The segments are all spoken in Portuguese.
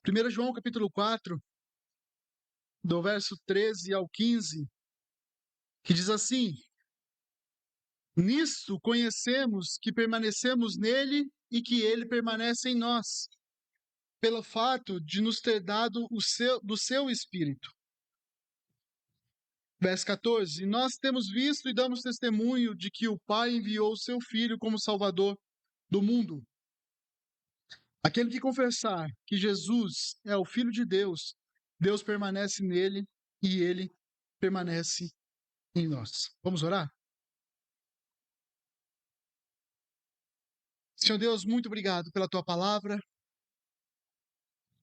1 João capítulo 4, do verso 13 ao 15, que diz assim: Nisto conhecemos que permanecemos nele e que ele permanece em nós, pelo fato de nos ter dado do seu Espírito. Verso 14: Nós temos visto e damos testemunho de que o Pai enviou o seu Filho como Salvador do mundo. Aquele que confessar que Jesus é o Filho de Deus, Deus permanece nele e ele permanece em nós. Vamos orar? Senhor Deus, muito obrigado pela tua palavra.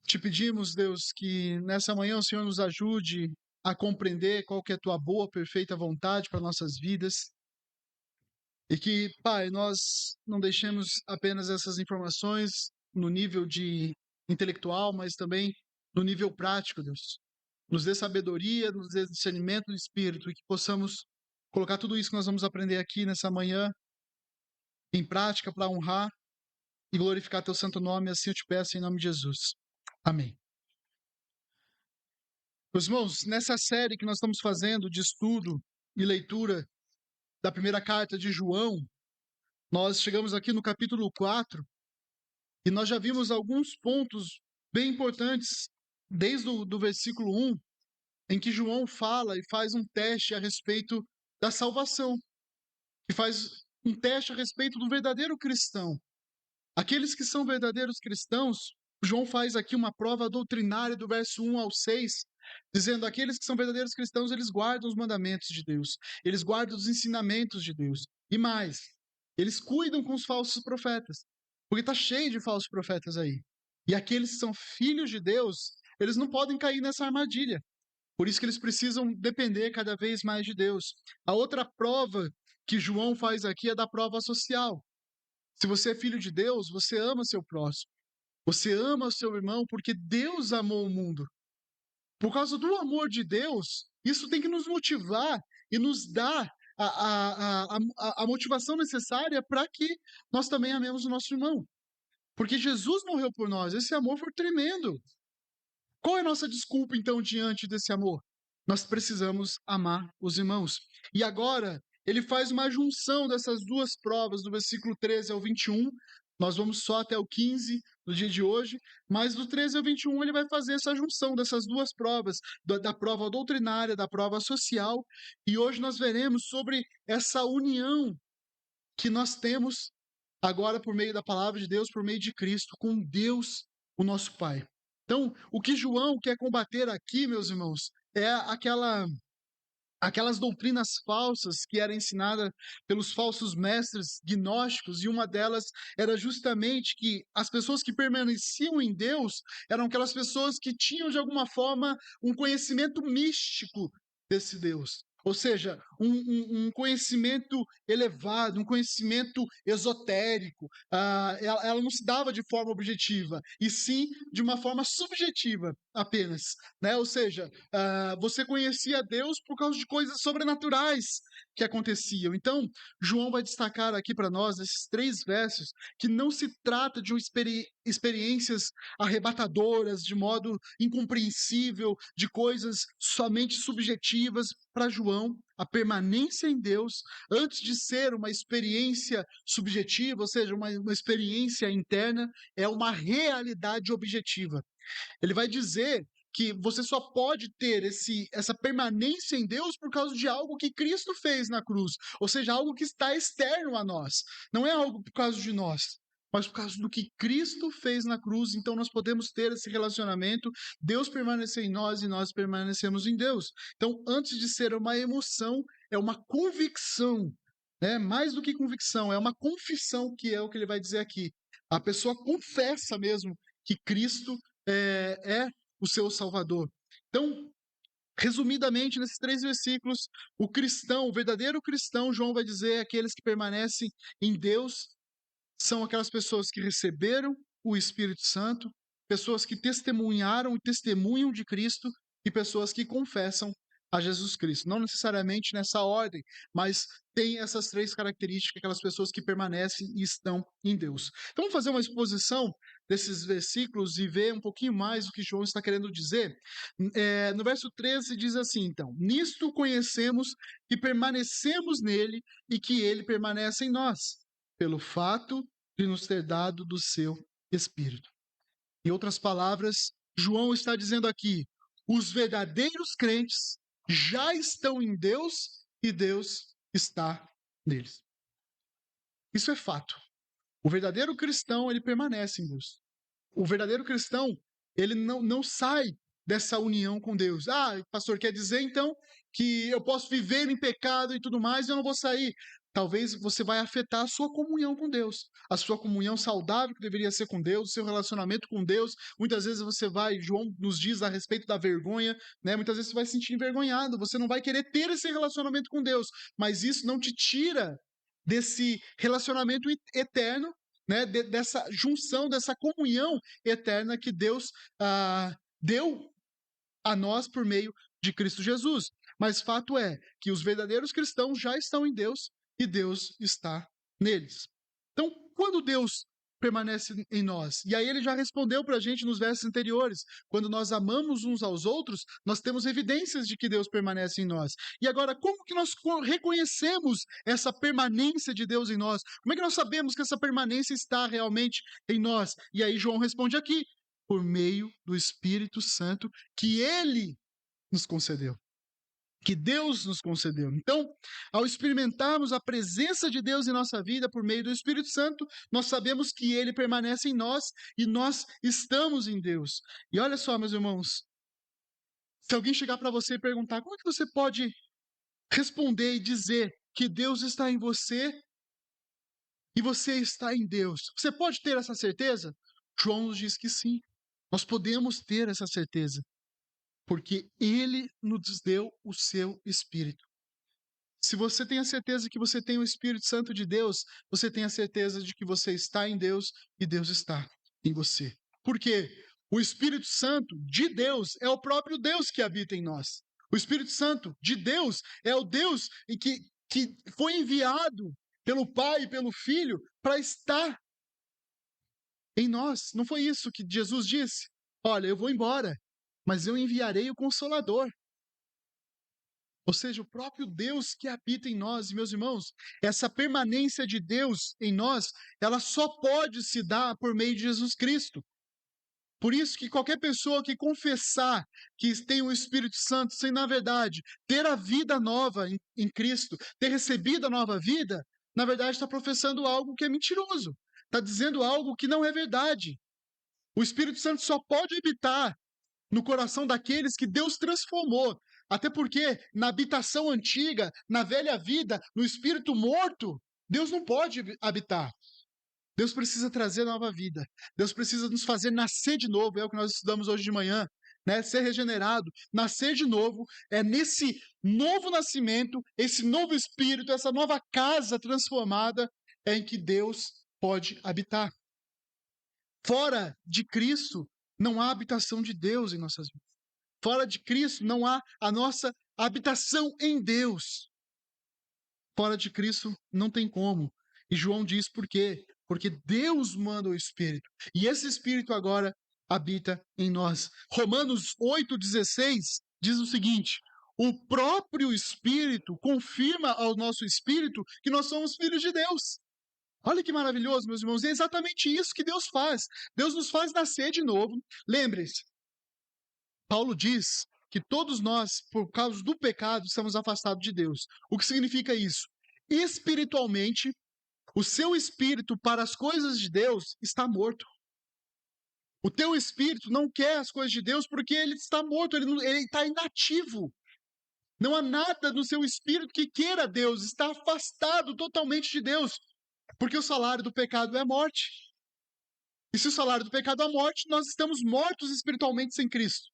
Te pedimos, Deus, que nessa manhã o Senhor nos ajude a compreender qual que é a tua boa, perfeita vontade para nossas vidas. E que, Pai, nós não deixemos apenas essas informações no nível de intelectual, mas também no nível prático, Deus. Nos dê sabedoria, nos dê discernimento do Espírito e que possamos colocar tudo isso que nós vamos aprender aqui nessa manhã em prática para honrar e glorificar teu santo nome. Assim eu te peço em nome de Jesus. Amém. Meus irmãos, nessa série que nós estamos fazendo de estudo e leitura da primeira carta de João, nós chegamos aqui no capítulo 4 e nós já vimos alguns pontos bem importantes desde o versículo 1, em que João fala e faz um teste a respeito da salvação, que faz um teste a respeito do verdadeiro cristão. Aqueles que são verdadeiros cristãos, João faz aqui uma prova doutrinária do verso 1 ao 6, dizendo: aqueles que são verdadeiros cristãos, eles guardam os mandamentos de Deus, eles guardam os ensinamentos de Deus, e mais, eles cuidam com os falsos profetas, porque está cheio de falsos profetas aí. E aqueles que são filhos de Deus, eles não podem cair nessa armadilha. Por isso que eles precisam depender cada vez mais de Deus. A outra prova que João faz aqui é da prova social. Se você é filho de Deus, você ama seu próximo. Você ama o seu irmão porque Deus amou o mundo. Por causa do amor de Deus, isso tem que nos motivar e nos dar a motivação necessária para que nós também amemos o nosso irmão. Porque Jesus morreu por nós. Esse amor foi tremendo. Qual é a nossa desculpa, então, diante desse amor? Nós precisamos amar os irmãos. E agora, ele faz uma junção dessas duas provas, do versículo 13 ao 21. Nós vamos só até o 15 no dia de hoje, mas do 13 ao 21 ele vai fazer essa junção dessas duas provas, da prova doutrinária, da prova social. E hoje nós veremos sobre essa união que nós temos agora por meio da palavra de Deus, por meio de Cristo, com Deus, o nosso Pai. Então, o que João quer combater aqui, meus irmãos, é aquelas doutrinas falsas que eram ensinadas pelos falsos mestres gnósticos, e uma delas era justamente que as pessoas que permaneciam em Deus eram aquelas pessoas que tinham, de alguma forma, um conhecimento místico desse Deus. Ou seja, um conhecimento elevado, um conhecimento esotérico. Ela não se dava de forma objetiva, e sim de uma forma subjetiva apenas. Né? Ou seja, você conhecia Deus por causa de coisas sobrenaturais que aconteciam. Então, João vai destacar aqui para nós, nesses 3 versos, que não se trata de experiências arrebatadoras, de modo incompreensível, de coisas somente subjetivas. Para João, a permanência em Deus, antes de ser uma experiência subjetiva, ou seja, uma experiência interna, é uma realidade objetiva. Ele vai dizer que você só pode ter essa permanência em Deus por causa de algo que Cristo fez na cruz, ou seja, algo que está externo a nós. Não é algo por causa de nós, mas por causa do que Cristo fez na cruz. Então nós podemos ter esse relacionamento, Deus permanecer em nós e nós permanecemos em Deus. Então, antes de ser uma emoção, é uma convicção, né? Mais do que convicção, é uma confissão, que é o que ele vai dizer aqui. A pessoa confessa mesmo que Cristo é o seu Salvador. Então, resumidamente, nesses 3 versículos, o cristão, o verdadeiro cristão, João vai dizer, aqueles que permanecem em Deus, são aquelas pessoas que receberam o Espírito Santo, pessoas que testemunharam e testemunham de Cristo, e pessoas que confessam a Jesus Cristo. Não necessariamente nessa ordem, mas tem essas 3 características, aquelas pessoas que permanecem e estão em Deus. Então vamos fazer uma exposição desses versículos e ver um pouquinho mais o que João está querendo dizer, no verso 13 diz assim, então: nisto conhecemos que permanecemos nele e que ele permanece em nós, pelo fato de nos ter dado do seu Espírito. Em outras palavras, João está dizendo aqui: os verdadeiros crentes já estão em Deus e Deus está neles. Isso é fato. O verdadeiro cristão, ele permanece em Deus. O verdadeiro cristão, ele não sai dessa união com Deus. Ah, pastor, quer dizer então que eu posso viver em pecado e tudo mais e eu não vou sair. Talvez você vai afetar a sua comunhão com Deus, a sua comunhão saudável que deveria ser com Deus, o seu relacionamento com Deus. Muitas vezes você vai, João nos diz a respeito da vergonha, né? Muitas vezes você vai se sentir envergonhado, você não vai querer ter esse relacionamento com Deus, mas isso não te tira desse relacionamento eterno, né, dessa junção, dessa comunhão eterna que Deus deu a nós por meio de Cristo Jesus. Mas fato é que os verdadeiros cristãos já estão em Deus e Deus está neles. Então, quando Deus permanece em nós? E aí ele já respondeu para a gente nos versos anteriores. Quando nós amamos uns aos outros, nós temos evidências de que Deus permanece em nós. E agora, como que nós reconhecemos essa permanência de Deus em nós? Como é que nós sabemos que essa permanência está realmente em nós? E aí João responde aqui: por meio do Espírito Santo que ele nos concedeu. Que Deus nos concedeu. Então, ao experimentarmos a presença de Deus em nossa vida por meio do Espírito Santo, nós sabemos que ele permanece em nós e nós estamos em Deus. E olha só, meus irmãos, se alguém chegar para você e perguntar como é que você pode responder e dizer que Deus está em você e você está em Deus, você pode ter essa certeza? João nos diz que sim, nós podemos ter essa certeza, porque ele nos deu o seu Espírito. Se você tem a certeza que você tem o Espírito Santo de Deus, você tem a certeza de que você está em Deus e Deus está em você. Por quê? O Espírito Santo de Deus é o próprio Deus que habita em nós. O Espírito Santo de Deus é o Deus que foi enviado pelo Pai e pelo Filho para estar em nós. Não foi isso que Jesus disse? Olha, eu vou embora, mas eu enviarei o Consolador. Ou seja, o próprio Deus que habita em nós. E, meus irmãos, essa permanência de Deus em nós, ela só pode se dar por meio de Jesus Cristo. Por isso que qualquer pessoa que confessar que tem o Espírito Santo, sem, na verdade, ter a vida nova em Cristo, ter recebido a nova vida, na verdade está professando algo que é mentiroso. Está dizendo algo que não é verdade. O Espírito Santo só pode habitar no coração daqueles que Deus transformou. Até porque na habitação antiga, na velha vida, no espírito morto, Deus não pode habitar. Deus precisa trazer nova vida. Deus precisa nos fazer nascer de novo. É o que nós estudamos hoje de manhã, né? Ser regenerado, nascer de novo. É nesse novo nascimento, esse novo espírito, essa nova casa transformada é em que Deus pode habitar. Fora de Cristo, não há habitação de Deus em nossas vidas. Fora de Cristo, não há a nossa habitação em Deus. Fora de Cristo, não tem como. E João diz por quê? Porque Deus manda o Espírito. E esse Espírito agora habita em nós. Romanos 8,16 diz o seguinte: o próprio Espírito confirma ao nosso Espírito que nós somos filhos de Deus. Olha que maravilhoso, meus irmãos. É exatamente isso que Deus faz. Deus nos faz nascer de novo. Lembre-se, Paulo diz que todos nós, por causa do pecado, estamos afastados de Deus. O que significa isso? Espiritualmente, o seu espírito para as coisas de Deus está morto. O teu espírito não quer as coisas de Deus porque ele está morto, ele está inativo. Não há nada no seu espírito que queira Deus, está afastado totalmente de Deus, porque o salário do pecado é a morte. E se o salário do pecado é a morte, nós estamos mortos espiritualmente sem Cristo.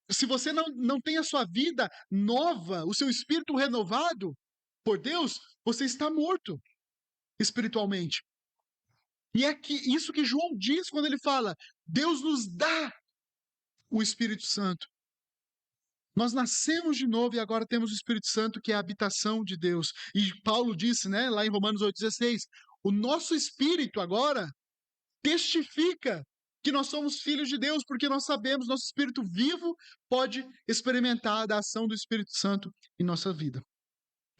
Se você não tem a sua vida nova, o seu espírito renovado por Deus, você está morto espiritualmente. E é isso que João diz quando ele fala: Deus nos dá o Espírito Santo. Nós nascemos de novo e agora temos o Espírito Santo, que é a habitação de Deus. E Paulo disse, né, lá em Romanos 8,16, o nosso espírito agora testifica que nós somos filhos de Deus, porque nós sabemos, nosso espírito vivo pode experimentar a ação do Espírito Santo em nossa vida.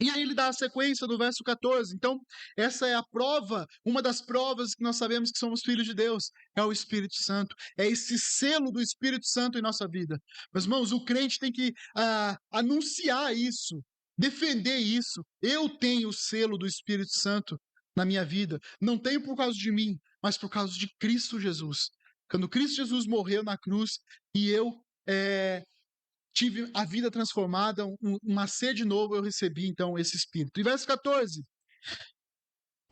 E aí ele dá a sequência do verso 14. Então, essa é a prova, uma das provas que nós sabemos que somos filhos de Deus, é o Espírito Santo. É esse selo do Espírito Santo em nossa vida. Meus irmãos, o crente tem que anunciar isso, defender isso. Eu tenho o selo do Espírito Santo na minha vida. Não tenho por causa de mim, mas por causa de Cristo Jesus. Quando Cristo Jesus morreu na cruz e eu tive a vida transformada, um nascer de novo, eu recebi então esse Espírito. E verso 14,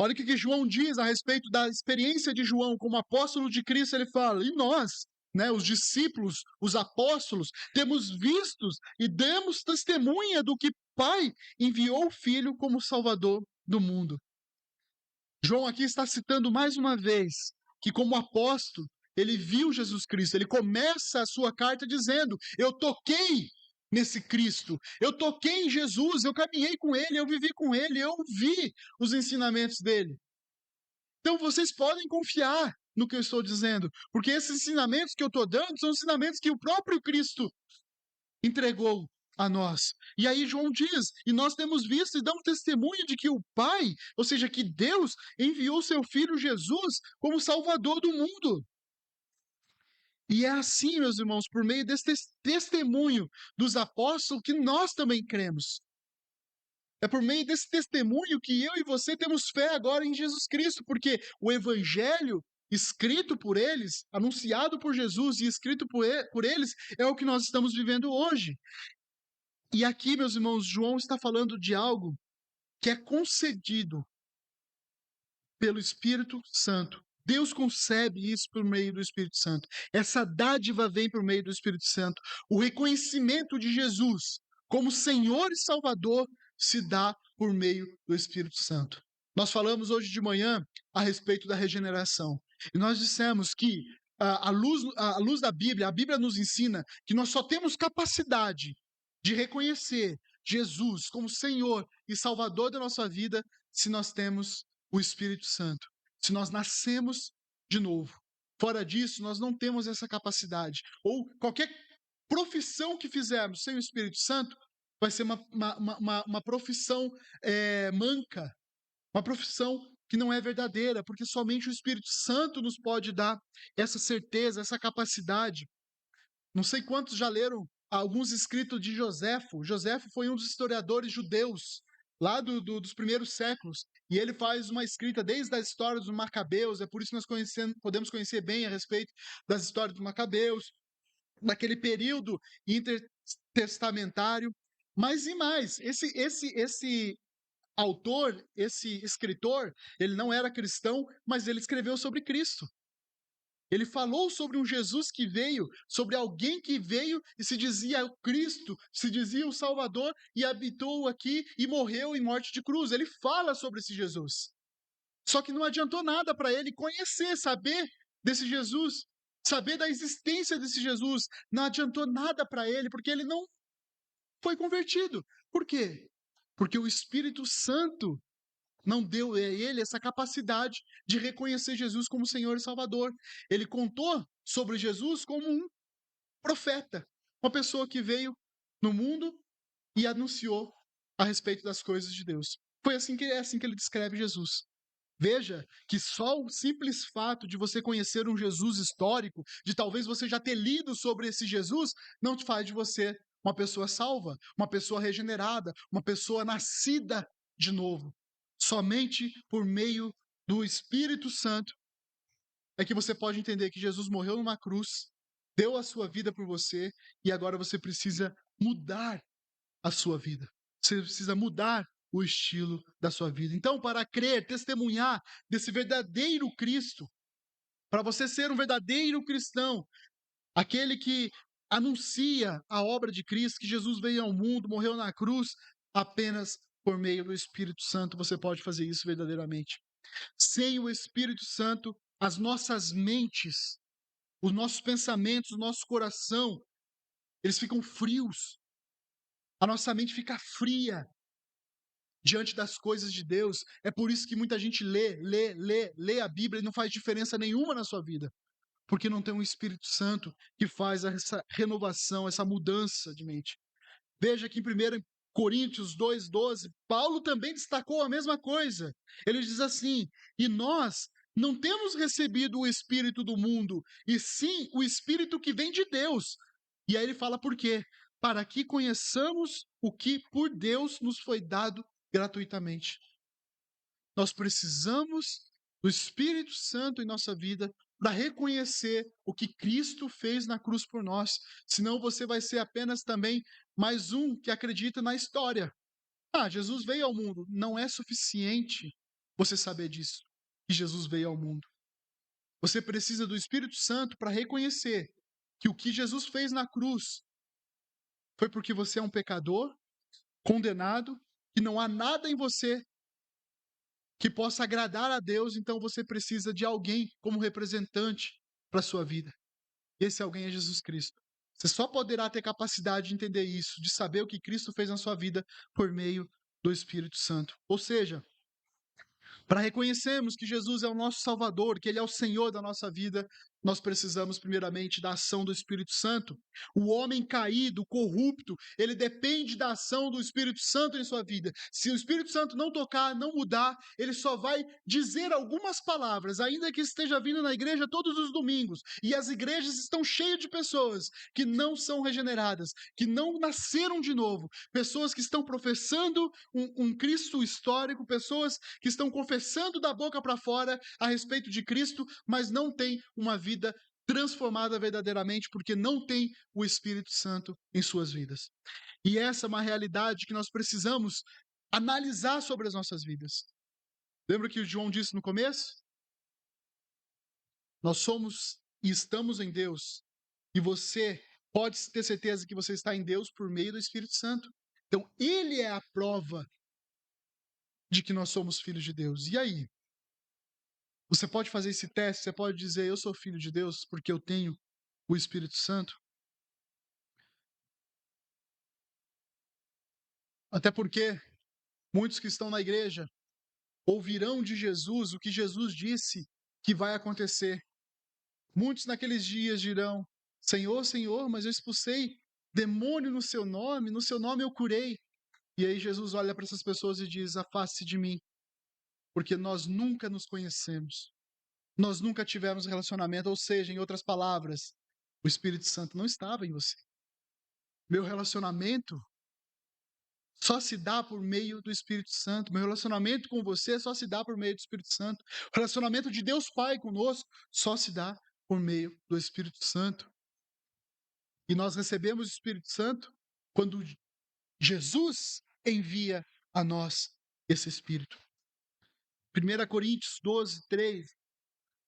olha o que João diz a respeito da experiência de João como apóstolo de Cristo. Ele fala: e nós, né, os discípulos, os apóstolos, temos vistos e demos testemunha do que Pai enviou o Filho como Salvador do mundo. João aqui está citando mais uma vez que, como apóstolo, ele viu Jesus Cristo. Ele começa a sua carta dizendo: eu toquei nesse Cristo, eu toquei em Jesus, eu caminhei com ele, eu vivi com ele, eu vi os ensinamentos dele. Então vocês podem confiar no que eu estou dizendo, porque esses ensinamentos que eu estou dando são ensinamentos que o próprio Cristo entregou a nós. E aí João diz: e nós temos visto e damos testemunho de que o Pai, ou seja, que Deus enviou seu Filho Jesus como Salvador do mundo. E é assim, meus irmãos, por meio desse testemunho dos apóstolos que nós também cremos. É por meio desse testemunho que eu e você temos fé agora em Jesus Cristo, porque o Evangelho escrito por eles, anunciado por Jesus e escrito por eles, é o que nós estamos vivendo hoje. E aqui, meus irmãos, João está falando de algo que é concedido pelo Espírito Santo. Deus concebe isso por meio do Espírito Santo. Essa dádiva vem por meio do Espírito Santo. O reconhecimento de Jesus como Senhor e Salvador se dá por meio do Espírito Santo. Nós falamos hoje de manhã a respeito da regeneração. E nós dissemos que, à luz da Bíblia, a Bíblia nos ensina que nós só temos capacidade de reconhecer Jesus como Senhor e Salvador da nossa vida se nós temos o Espírito Santo, se nós nascemos de novo. Fora disso, nós não temos essa capacidade. Ou qualquer profissão que fizermos sem o Espírito Santo vai ser uma profissão manca, uma profissão que não é verdadeira, porque somente o Espírito Santo nos pode dar essa certeza, essa capacidade. Não sei quantos já leram alguns escritos de Joséfo. Joséfo foi um dos historiadores judeus lá dos primeiros séculos, e ele faz uma escrita desde a história dos Macabeus. É por isso que nós podemos conhecer bem a respeito das histórias dos Macabeus, daquele período intertestamentário. Mas e mais, esse autor, esse escritor, ele não era cristão, mas ele escreveu sobre Cristo. Ele falou sobre um Jesus que veio, sobre alguém que veio e se dizia o Cristo, se dizia o Salvador e habitou aqui e morreu em morte de cruz. Ele fala sobre esse Jesus. Só que não adiantou nada para ele conhecer, saber desse Jesus, saber da existência desse Jesus. Não adiantou nada para ele, porque ele não foi convertido. Por quê? Porque o Espírito Santo não deu a ele essa capacidade de reconhecer Jesus como Senhor e Salvador. Ele contou sobre Jesus como um profeta, uma pessoa que veio no mundo e anunciou a respeito das coisas de Deus. Foi assim que ele descreve Jesus. Veja que só o simples fato de você conhecer um Jesus histórico, de talvez você já ter lido sobre esse Jesus, não te faz de você uma pessoa salva, uma pessoa regenerada, uma pessoa nascida de novo. Somente por meio do Espírito Santo é que você pode entender que Jesus morreu numa cruz, deu a sua vida por você e agora você precisa mudar a sua vida. Você precisa mudar o estilo da sua vida. Então, para crer, testemunhar desse verdadeiro Cristo, para você ser um verdadeiro cristão, aquele que anuncia a obra de Cristo, que Jesus veio ao mundo, morreu na cruz, apenas por meio do Espírito Santo você pode fazer isso verdadeiramente. Sem o Espírito Santo, as nossas mentes, os nossos pensamentos, o nosso coração, eles ficam frios. A nossa mente fica fria diante das coisas de Deus. É por isso que muita gente lê a Bíblia e não faz diferença nenhuma na sua vida. porque não tem um Espírito Santo que faz essa renovação, essa mudança de mente. Veja que em 1 Coríntios 2,12, Paulo também destacou a mesma coisa. Ele diz assim: e nós não temos recebido o Espírito do mundo, e sim o Espírito que vem de Deus. E aí ele fala por quê? Para que conheçamos o que por Deus nos foi dado gratuitamente. Nós precisamos do Espírito Santo em nossa vida para reconhecer o que Cristo fez na cruz por nós. Senão você vai ser apenas também mais um que acredita na história. Ah, Jesus veio ao mundo. Não é suficiente você saber disso, que Jesus veio ao mundo. Você precisa do Espírito Santo para reconhecer que o que Jesus fez na cruz foi porque você é um pecador, condenado, que não há nada em você que possa agradar a Deus, então você precisa de alguém como representante para a sua vida. Esse alguém é Jesus Cristo. Você só poderá ter capacidade de entender isso, de saber o que Cristo fez na sua vida por meio do Espírito Santo. Ou seja, para reconhecermos que Jesus é o nosso Salvador, que Ele é o Senhor da nossa vida, nós precisamos primeiramente da ação do Espírito Santo. O homem caído, corrupto, ele depende da ação do Espírito Santo em sua vida. Se o Espírito Santo não tocar, não mudar, ele só vai dizer algumas palavras, ainda que esteja vindo na igreja todos os domingos. E as igrejas estão cheias de pessoas que não são regeneradas, que não nasceram de novo, pessoas que estão professando um Cristo histórico, pessoas que estão confessando da boca para fora a respeito de Cristo, mas não têm uma vida transformada verdadeiramente, porque não tem o Espírito Santo em suas vidas. E essa é uma realidade que nós precisamos analisar sobre as nossas vidas. Lembra que o João disse no começo? Nós somos e estamos em Deus. E você pode ter certeza que você está em Deus por meio do Espírito Santo. Então, ele é a prova de que nós somos filhos de Deus. E aí? Você pode fazer esse teste, você pode dizer, eu sou filho de Deus porque eu tenho o Espírito Santo? Até porque muitos que estão na igreja ouvirão de Jesus o que Jesus disse que vai acontecer. Muitos naqueles dias dirão, Senhor, Senhor, mas eu expulsei demônio no seu nome eu curei. E aí Jesus olha para essas pessoas e diz, afaste-se de mim, porque nós nunca nos conhecemos. Nós nunca tivemos relacionamento, ou seja, em outras palavras, o Espírito Santo não estava em você. Meu relacionamento só se dá por meio do Espírito Santo. Meu relacionamento com você só se dá por meio do Espírito Santo. O relacionamento de Deus Pai conosco só se dá por meio do Espírito Santo. E nós recebemos o Espírito Santo quando Jesus envia a nós esse Espírito. 1 Coríntios 12, 3.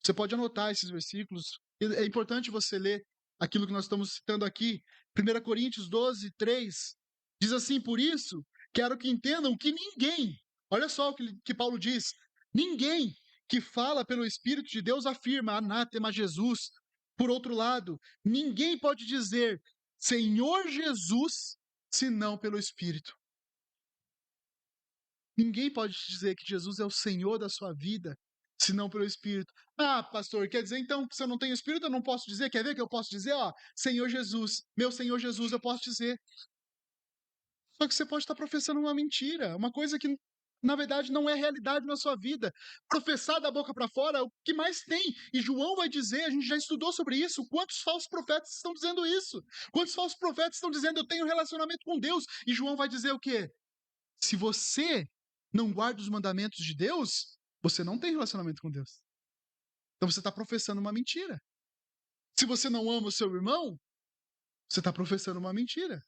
Você pode anotar esses versículos. É importante você ler aquilo que nós estamos citando aqui. 1 Coríntios 12, 3 diz assim: por isso, quero que entendam que ninguém, olha só o que Paulo diz, ninguém que fala pelo Espírito de Deus afirma anátema Jesus. Por outro lado, ninguém pode dizer Senhor Jesus senão pelo Espírito. Ninguém pode dizer que Jesus é o Senhor da sua vida, senão pelo Espírito. Ah, pastor, quer dizer então que se eu não tenho Espírito eu não posso dizer? Quer ver que eu posso dizer? Ó, Senhor Jesus, meu Senhor Jesus, eu posso dizer. Só que você pode estar professando uma mentira, uma coisa que na verdade não é realidade na sua vida. Professar da boca para fora é o que mais tem. E João vai dizer, a gente já estudou sobre isso, quantos falsos profetas estão dizendo isso? Quantos falsos profetas estão dizendo eu tenho relacionamento com Deus? E João vai dizer o quê? Se você não guarda os mandamentos de Deus, você não tem relacionamento com Deus. Então você está professando uma mentira. Se você não ama o seu irmão, você está professando uma mentira.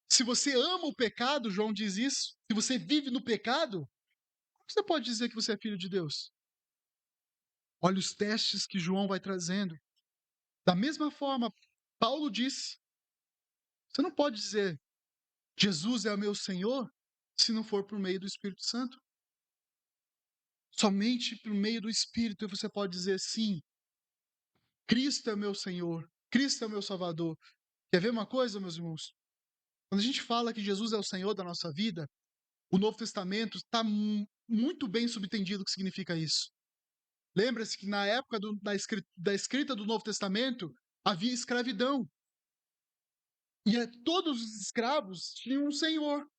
Se você ama o pecado, João diz isso, se você vive no pecado, como você pode dizer que você é filho de Deus? Olha os testes que João vai trazendo. Da mesma forma, Paulo disse: você não pode dizer Jesus é o meu Senhor se não for por meio do Espírito Santo. Somente por meio do Espírito você pode dizer sim, Cristo é meu Senhor, Cristo é meu Salvador. Quer ver uma coisa, meus irmãos? Quando a gente fala que Jesus é o Senhor da nossa vida, o Novo Testamento está muito bem subtendido o que significa isso. Lembra-se que na época da escrita do Novo Testamento havia escravidão. E todos os escravos tinham um senhor.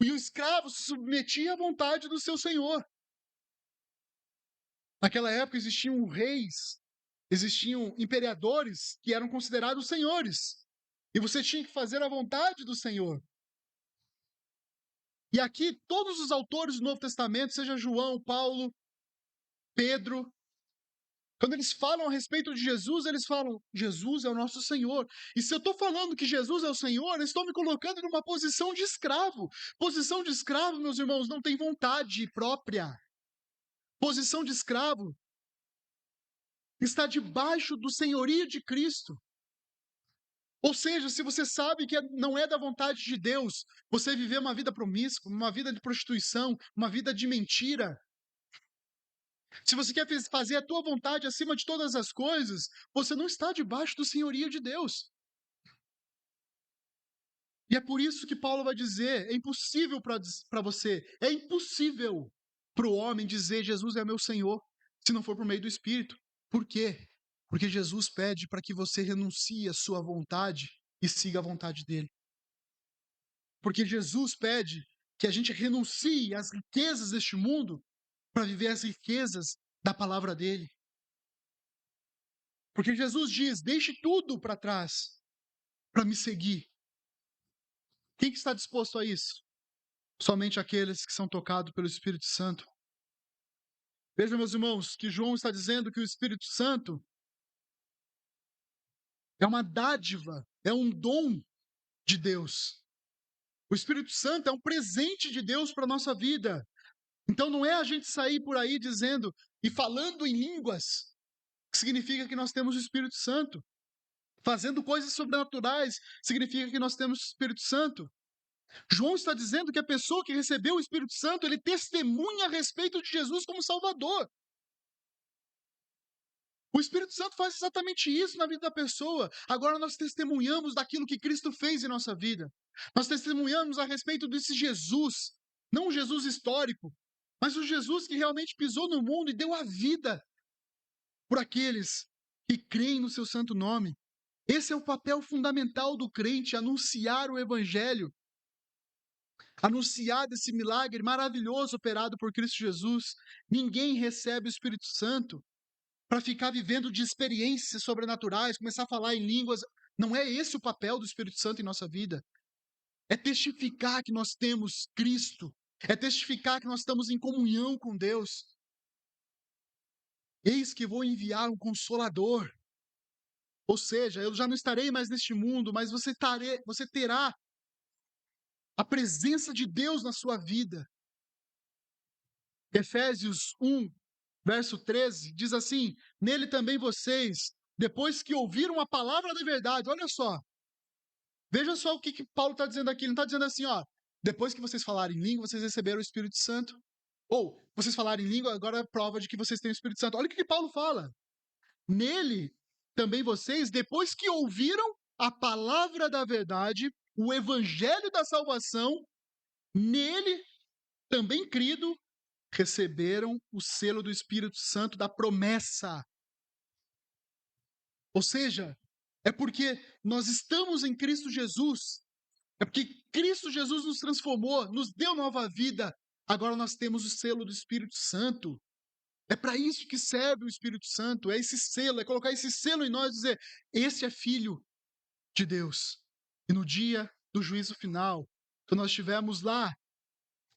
E o escravo se submetia à vontade do seu senhor. Naquela época existiam reis, existiam imperadores que eram considerados senhores. E você tinha que fazer a vontade do Senhor. E aqui, todos os autores do Novo Testamento, seja João, Paulo, Pedro, quando eles falam a respeito de Jesus, eles falam: Jesus é o nosso Senhor. E se eu estou falando que Jesus é o Senhor, eu estou me colocando numa posição de escravo. Posição de escravo, meus irmãos, não tem vontade própria. Posição de escravo está debaixo do senhorio de Cristo. Ou seja, se você sabe que não é da vontade de Deus você viver uma vida promíscua, uma vida de prostituição, uma vida de mentira, se você quer fazer a tua vontade acima de todas as coisas, você não está debaixo do senhorio de Deus. E é por isso que Paulo vai dizer: é impossível para você, é impossível para o homem dizer Jesus é meu Senhor, se não for por meio do Espírito. Por quê? Porque Jesus pede para que você renuncie à sua vontade e siga a vontade dele. Porque Jesus pede que a gente renuncie às riquezas deste mundo para viver as riquezas da palavra dele. Porque Jesus diz: deixe tudo para trás para me seguir. Quem que está disposto a isso? Somente aqueles que são tocados pelo Espírito Santo. Vejam, meus irmãos, que João está dizendo que o Espírito Santo é uma dádiva, é um dom de Deus. O Espírito Santo é um presente de Deus para a nossa vida. Então não é a gente sair por aí dizendo e falando em línguas, que significa que nós temos o Espírito Santo. Fazendo coisas sobrenaturais, significa que nós temos o Espírito Santo. João está dizendo que a pessoa que recebeu o Espírito Santo, ele testemunha a respeito de Jesus como Salvador. O Espírito Santo faz exatamente isso na vida da pessoa. Agora nós testemunhamos daquilo que Cristo fez em nossa vida. Nós testemunhamos a respeito desse Jesus, não um Jesus histórico, mas o Jesus que realmente pisou no mundo e deu a vida por aqueles que creem no seu santo nome. Esse é o papel fundamental do crente, anunciar o evangelho, anunciar desse milagre maravilhoso operado por Cristo Jesus. Ninguém recebe o Espírito Santo para ficar vivendo de experiências sobrenaturais, começar a falar em línguas. Não é esse o papel do Espírito Santo em nossa vida. É testificar que nós temos Cristo. É testificar que nós estamos em comunhão com Deus. Eis que vou enviar um Consolador. Ou seja, eu já não estarei mais neste mundo, mas você terá a presença de Deus na sua vida. Efésios 1, verso 13, diz assim: nele também vocês, depois que ouviram a palavra da verdade, olha só, veja só o que Paulo está dizendo aqui. Ele não está dizendo assim, ó, depois que vocês falarem em língua, vocês receberam o Espírito Santo. Ou, vocês falarem em língua, agora é prova de que vocês têm o Espírito Santo. Olha o que Paulo fala. Nele, também vocês, depois que ouviram a palavra da verdade, o evangelho da salvação, nele, também crido, receberam o selo do Espírito Santo da promessa. Ou seja, é porque nós estamos em Cristo Jesus, é porque Cristo Jesus nos transformou, nos deu nova vida, agora nós temos o selo do Espírito Santo. É para isso que serve o Espírito Santo, é esse selo, é colocar esse selo em nós e dizer: esse é filho de Deus. E no dia do juízo final, quando nós estivermos lá,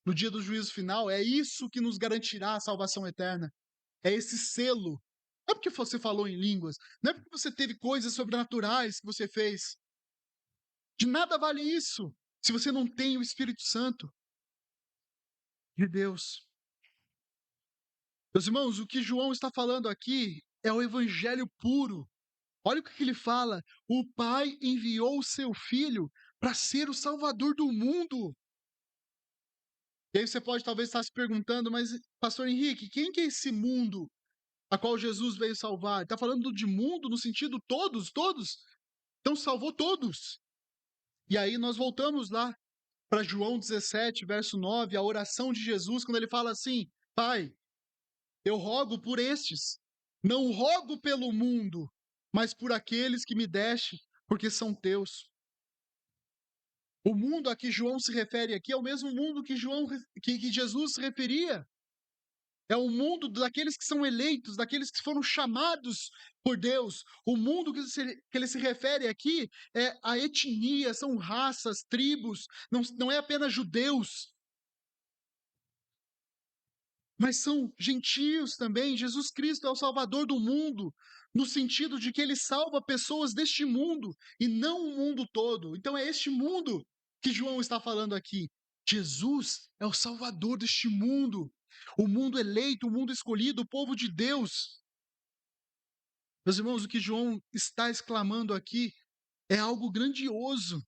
no dia do juízo final, é isso que nos garantirá a salvação eterna. É esse selo. Não é porque você falou em línguas, não é porque você teve coisas sobrenaturais que você fez. De nada vale isso se você não tem o Espírito Santo de Deus. Meus irmãos, o que João está falando aqui é o evangelho puro. Olha o que ele fala: o Pai enviou o seu Filho para ser o Salvador do mundo. E aí você pode talvez estar se perguntando: mas, pastor Henrique, quem que é esse mundo a qual Jesus veio salvar? Está falando de mundo no sentido todos, todos? Então salvou todos. E aí nós voltamos lá para João 17, verso 9, a oração de Jesus, quando ele fala assim: Pai, Eu rogo por estes. Não rogo pelo mundo, mas por aqueles que me deste, porque são teus. O mundo a que João se refere aqui é o mesmo mundo que Jesus se referia. É o mundo daqueles que são eleitos, daqueles que foram chamados por Deus. O mundo que ele se refere aqui é a etnia, são raças, tribos, não é apenas judeus, mas são gentios também. Jesus Cristo é o Salvador do mundo, no sentido de que ele salva pessoas deste mundo e não o mundo todo. Então é este mundo que João está falando aqui. Jesus é o Salvador deste mundo, o mundo eleito, o mundo escolhido, o povo de Deus. Meus irmãos, o que João está exclamando aqui é algo grandioso.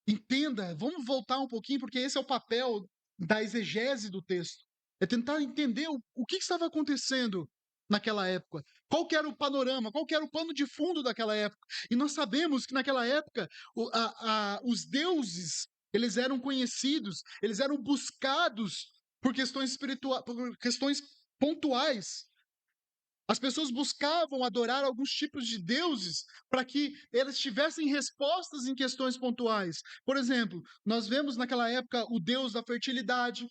Entenda, vamos voltar um pouquinho, porque esse é o papel da exegese do texto. É tentar entender o que estava acontecendo naquela época. Qual que era o panorama, qual que era o pano de fundo daquela época. E nós sabemos que naquela época os deuses, eles eram conhecidos, eles eram buscados por questões espirituais, por questões pontuais. As pessoas buscavam adorar alguns tipos de deuses para que eles tivessem respostas em questões pontuais. Por exemplo, nós vemos naquela época o deus da fertilidade,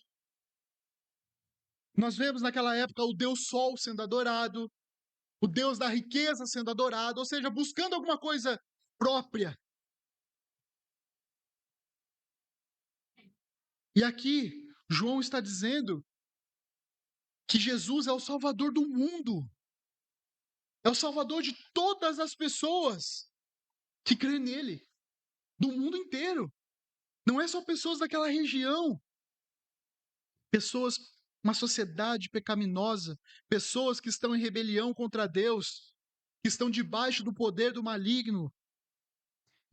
nós vemos naquela época o deus Sol sendo adorado, o deus da riqueza sendo adorado, ou seja, buscando alguma coisa própria. E aqui, João está dizendo que Jesus é o Salvador do mundo, é o Salvador de todas as pessoas que crêem nele, do mundo inteiro. Não é só pessoas daquela região, pessoas, uma sociedade pecaminosa, pessoas que estão em rebelião contra Deus, que estão debaixo do poder do maligno.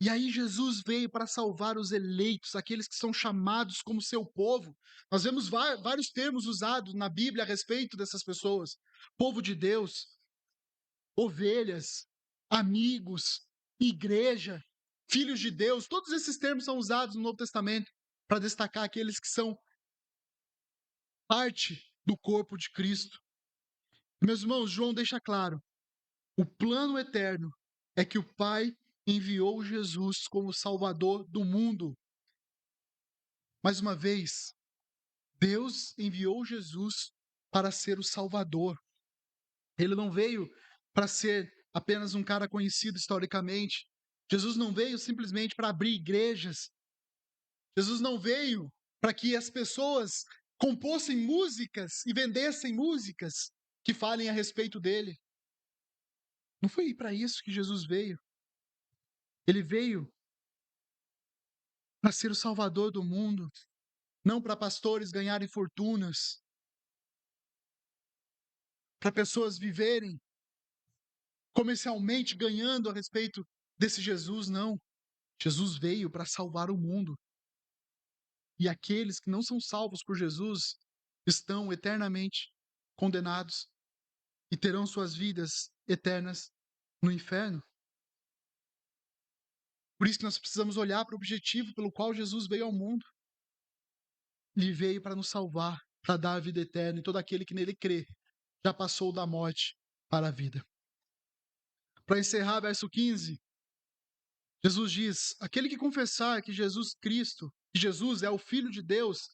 E aí Jesus veio para salvar os eleitos, aqueles que são chamados como seu povo. Nós vemos vários termos usados na Bíblia a respeito dessas pessoas: povo de Deus, ovelhas, amigos, igreja, filhos de Deus. Todos esses termos são usados no Novo Testamento para destacar aqueles que são parte do corpo de Cristo. Meus irmãos, João deixa claro: o plano eterno é que o Pai enviou Jesus como Salvador do mundo. Mais uma vez, Deus enviou Jesus para ser o Salvador. Ele não veio para ser apenas um cara conhecido historicamente. Jesus não veio simplesmente para abrir igrejas. Jesus não veio para que as pessoas compôssem músicas e vendessem músicas que falem a respeito dele. Não foi para isso que Jesus veio. Ele veio para ser o Salvador do mundo, não para pastores ganharem fortunas, para pessoas viverem comercialmente ganhando a respeito desse Jesus, não. Jesus veio para salvar o mundo. E aqueles que não são salvos por Jesus estão eternamente condenados e terão suas vidas eternas no inferno. Por isso que nós precisamos olhar para o objetivo pelo qual Jesus veio ao mundo. Ele veio para nos salvar, para dar a vida eterna, e todo aquele que nele crê já passou da morte para a vida. Para encerrar, verso 15, Jesus diz: aquele que confessar que Jesus Cristo, que Jesus é o Filho de Deus,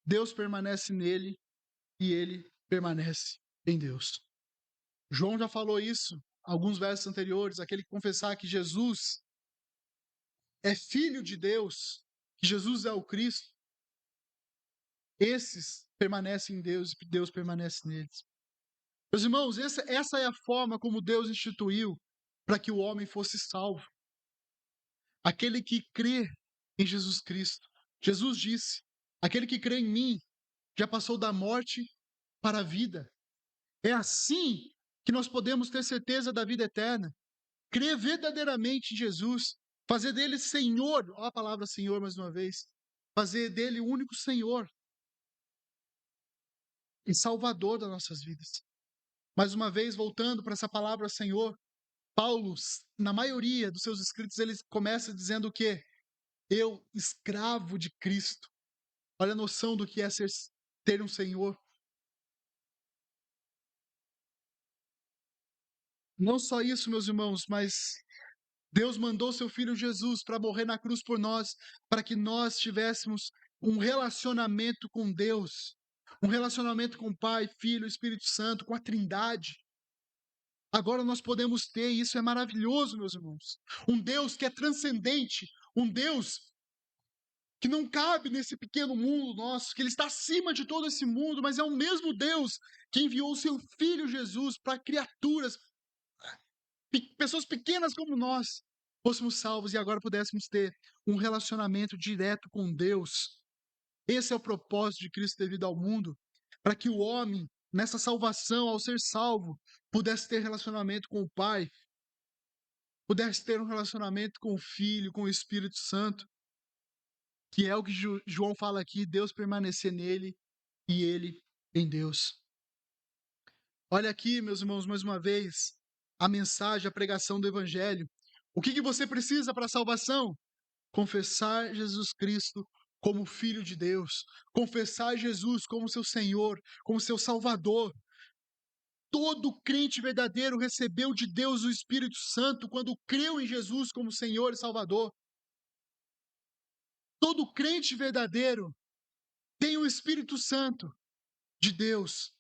Deus permanece nele e ele permanece em Deus. João já falou isso alguns versos anteriores: aquele que confessar que Jesus é Filho de Deus, que Jesus é o Cristo, esses permanecem em Deus e Deus permanece neles. Meus irmãos, essa é a forma como Deus instituiu para que o homem fosse salvo. Aquele que crê em Jesus Cristo. Jesus disse: aquele que crê em mim já passou da morte para a vida. É assim que nós podemos ter certeza da vida eterna. Crer verdadeiramente em Jesus, fazer dele Senhor, ó a palavra Senhor mais uma vez, fazer dele o único Senhor e Salvador das nossas vidas. Mais uma vez, voltando para essa palavra Senhor, Paulo, na maioria dos seus escritos, ele começa dizendo o quê? Eu, escravo de Cristo. Olha a noção do que é ter um Senhor. Não só isso, meus irmãos, mas Deus mandou seu filho Jesus para morrer na cruz por nós, para que nós tivéssemos um relacionamento com Deus, um relacionamento com o Pai, Filho, Espírito Santo, com a Trindade. Agora nós podemos ter, e isso é maravilhoso, meus irmãos. Um Deus que é transcendente, um Deus que não cabe nesse pequeno mundo nosso, que ele está acima de todo esse mundo, mas é o mesmo Deus que enviou o seu filho Jesus para criaturas, pessoas pequenas como nós, fôssemos salvos e agora pudéssemos ter um relacionamento direto com Deus. Esse é o propósito de Cristo ter vindo ao mundo, para que o homem, nessa salvação, ao ser salvo, pudesse ter relacionamento com o Pai, pudesse ter um relacionamento com o Filho, com o Espírito Santo, que é o que João fala aqui, Deus permanecer nele e ele em Deus. Olha aqui, meus irmãos, mais uma vez, a mensagem, a pregação do Evangelho. O que você precisa para a salvação? Confessar Jesus Cristo como Filho de Deus, confessar Jesus como seu Senhor, como seu Salvador. Todo crente verdadeiro recebeu de Deus o Espírito Santo quando creu em Jesus como Senhor e Salvador. Todo crente verdadeiro tem o Espírito Santo de Deus.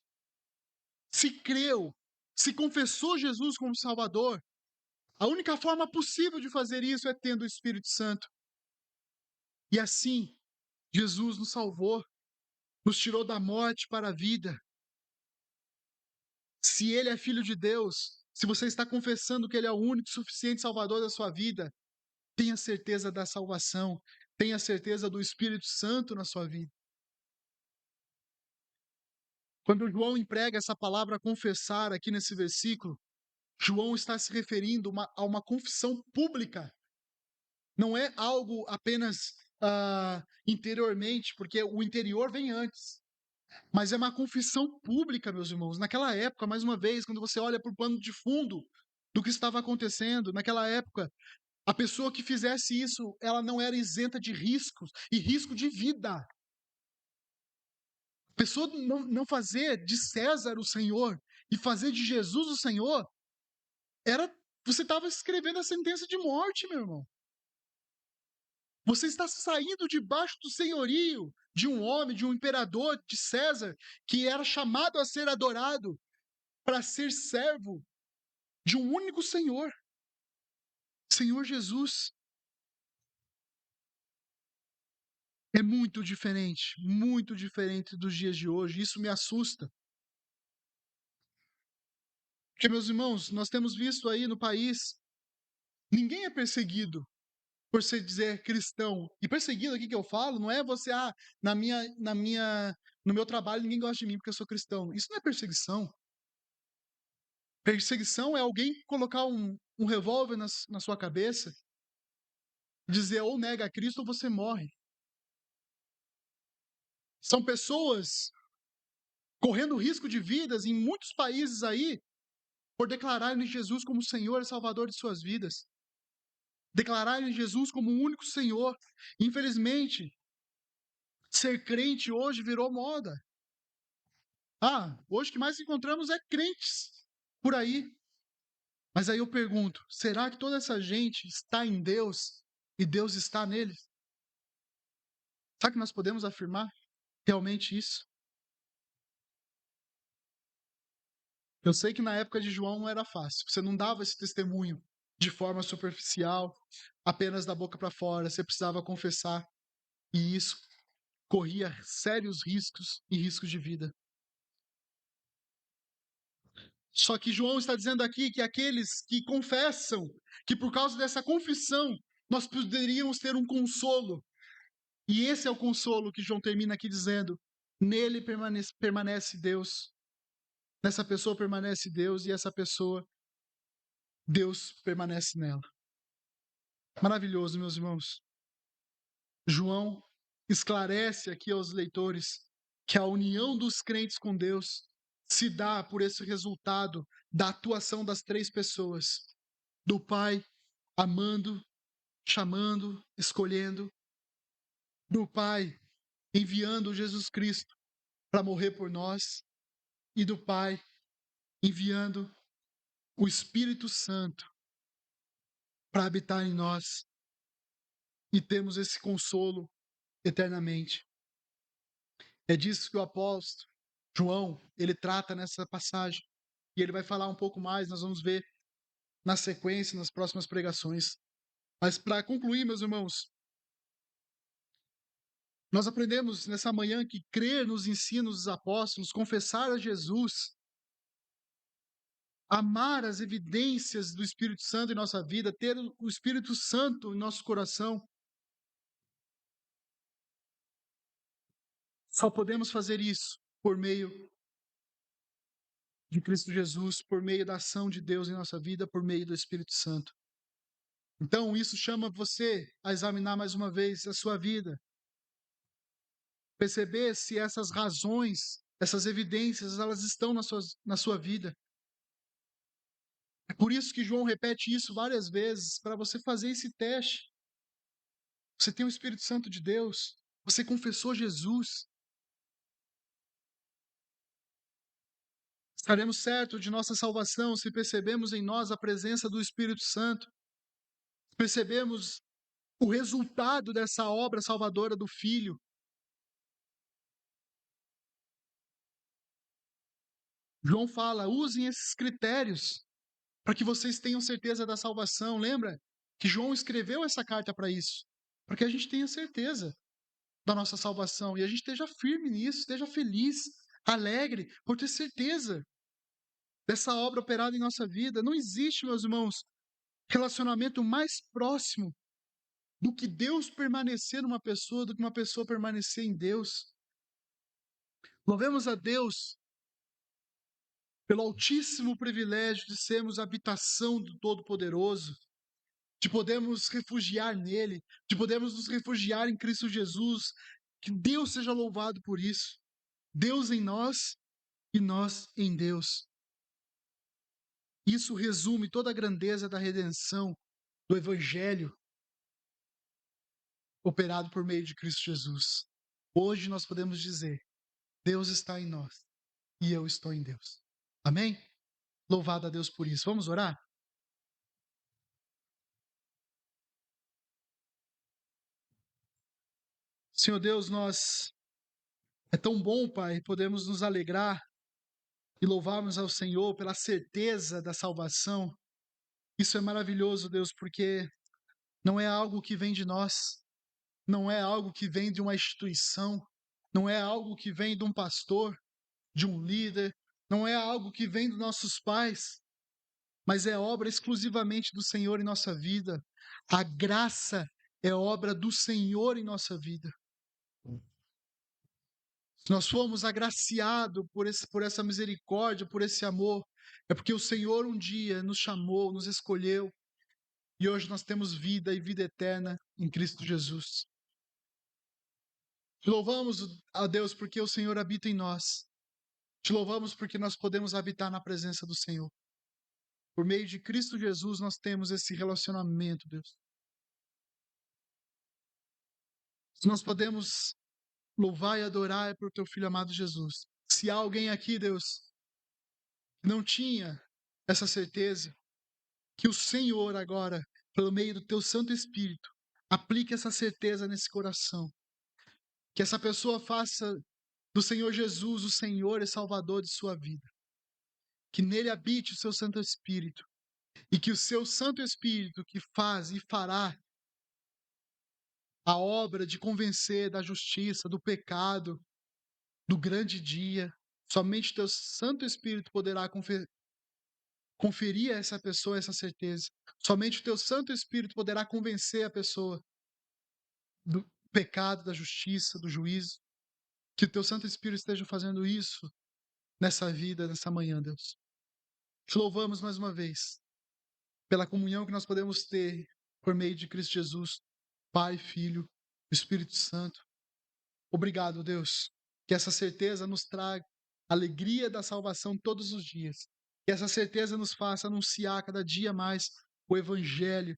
Se creu, se confessou Jesus como Salvador, a única forma possível de fazer isso é tendo o Espírito Santo. E assim, Jesus nos salvou, nos tirou da morte para a vida. Se Ele é Filho de Deus, se você está confessando que Ele é o único e suficiente Salvador da sua vida, tenha certeza da salvação, tenha certeza do Espírito Santo na sua vida. Quando João emprega essa palavra confessar aqui nesse versículo, João está se referindo a uma confissão pública. Não é algo apenas interiormente, porque o interior vem antes. Mas é uma confissão pública, meus irmãos. Naquela época, mais uma vez, quando você olha para o pano de fundo do que estava acontecendo, naquela época, a pessoa que fizesse isso, ela não era isenta de riscos, e risco de vida. A pessoa não fazer de César o Senhor e fazer de Jesus o Senhor, você estava escrevendo a sentença de morte, meu irmão. Você está saindo debaixo do senhorio de um homem, de um imperador, de César, que era chamado a ser adorado para ser servo de um único Senhor, Senhor Jesus. É muito diferente dos dias de hoje. Isso me assusta. Porque, meus irmãos, nós temos visto aí no país, ninguém é perseguido por se dizer cristão. E perseguido aqui que eu falo, não é você, no meu trabalho ninguém gosta de mim porque eu sou cristão. Isso não é perseguição. Perseguição é alguém colocar um revólver na sua cabeça, dizer ou nega a Cristo ou você morre. São pessoas correndo risco de vidas em muitos países aí por declararem Jesus como Senhor e Salvador de suas vidas. Declararem Jesus como o único Senhor. Infelizmente, ser crente hoje virou moda. Hoje o que mais encontramos é crentes por aí. Mas aí eu pergunto, será que toda essa gente está em Deus e Deus está neles? Será que nós podemos afirmar realmente isso? Eu sei que na época de João não era fácil. Você não dava esse testemunho de forma superficial, apenas da boca para fora. Você precisava confessar. E isso corria sérios riscos e riscos de vida. Só que João está dizendo aqui que aqueles que confessam, que por causa dessa confissão, nós poderíamos ter um consolo. E esse é o consolo que João termina aqui dizendo: nele permanece Deus. Nessa pessoa permanece Deus e essa pessoa, Deus permanece nela. Maravilhoso, meus irmãos. João esclarece aqui aos leitores que a união dos crentes com Deus se dá por esse resultado da atuação das três pessoas: do Pai amando, chamando, escolhendo, do Pai enviando Jesus Cristo para morrer por nós, e do Pai enviando o Espírito Santo para habitar em nós e temos esse consolo eternamente. É disso que o apóstolo João, ele trata nessa passagem. E ele vai falar um pouco mais, nós vamos ver na sequência, nas próximas pregações. Mas para concluir, meus irmãos, nós aprendemos nessa manhã que crer nos ensinos dos apóstolos, confessar a Jesus, amar as evidências do Espírito Santo em nossa vida, ter o Espírito Santo em nosso coração, só podemos fazer isso por meio de Cristo Jesus, por meio da ação de Deus em nossa vida, por meio do Espírito Santo. Então, isso chama você a examinar mais uma vez a sua vida, perceber se essas razões, essas evidências, elas estão na sua vida. É por isso que João repete isso várias vezes, para você fazer esse teste. Você tem o Espírito Santo de Deus, você confessou Jesus. Estaremos certos de nossa salvação se percebemos em nós a presença do Espírito Santo, percebemos o resultado dessa obra salvadora do Filho. João fala, usem esses critérios para que vocês tenham certeza da salvação. Lembra que João escreveu essa carta para isso? Para que a gente tenha certeza da nossa salvação e a gente esteja firme nisso, esteja feliz, alegre, por ter certeza dessa obra operada em nossa vida. Não existe, meus irmãos, relacionamento mais próximo do que Deus permanecer numa pessoa, do que uma pessoa permanecer em Deus. Louvemos a Deus pelo altíssimo privilégio de sermos a habitação do Todo-Poderoso, de podermos refugiar nele, de podermos nos refugiar em Cristo Jesus. Que Deus seja louvado por isso. Deus em nós e nós em Deus. Isso resume toda a grandeza da redenção, do Evangelho operado por meio de Cristo Jesus. Hoje nós podemos dizer, Deus está em nós e eu estou em Deus. Amém? Louvado a Deus por isso. Vamos orar? Senhor Deus, é tão bom, Pai, podemos nos alegrar e louvarmos ao Senhor pela certeza da salvação. Isso é maravilhoso, Deus, porque não é algo que vem de nós, não é algo que vem de uma instituição, não é algo que vem de um pastor, de um líder, não é algo que vem dos nossos pais, mas é obra exclusivamente do Senhor em nossa vida. A graça é obra do Senhor em nossa vida. Nós fomos agraciados por essa misericórdia, por esse amor. É porque o Senhor um dia nos chamou, nos escolheu, e hoje nós temos vida e vida eterna em Cristo Jesus. Te louvamos, a Deus, porque o Senhor habita em nós. Te louvamos porque nós podemos habitar na presença do Senhor. Por meio de Cristo Jesus, nós temos esse relacionamento, Deus. Nós podemos louvar e adorar por teu Filho amado Jesus. Se há alguém aqui, Deus, que não tinha essa certeza, que o Senhor agora, pelo meio do teu Santo Espírito, aplique essa certeza nesse coração. Que essa pessoa faça do Senhor Jesus o Senhor e Salvador de sua vida. Que nele habite o seu Santo Espírito. E que o seu Santo Espírito, que faz e fará a obra de convencer da justiça, do pecado, do grande dia, somente teu Santo Espírito poderá conferir a essa pessoa essa certeza. Somente o teu Santo Espírito poderá convencer a pessoa do pecado, da justiça, do juízo. Que o teu Santo Espírito esteja fazendo isso nessa vida, nessa manhã, Deus. Te louvamos mais uma vez pela comunhão que nós podemos ter por meio de Cristo Jesus, Pai, Filho, Espírito Santo. Obrigado, Deus. Que essa certeza nos traga alegria da salvação todos os dias. Que essa certeza nos faça anunciar cada dia mais o evangelho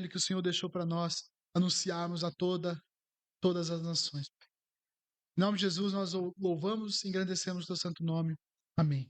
que o Senhor deixou para nós anunciarmos a todas as nações. Em nome de Jesus, nós louvamos e engrandecemos o teu santo nome. Amém.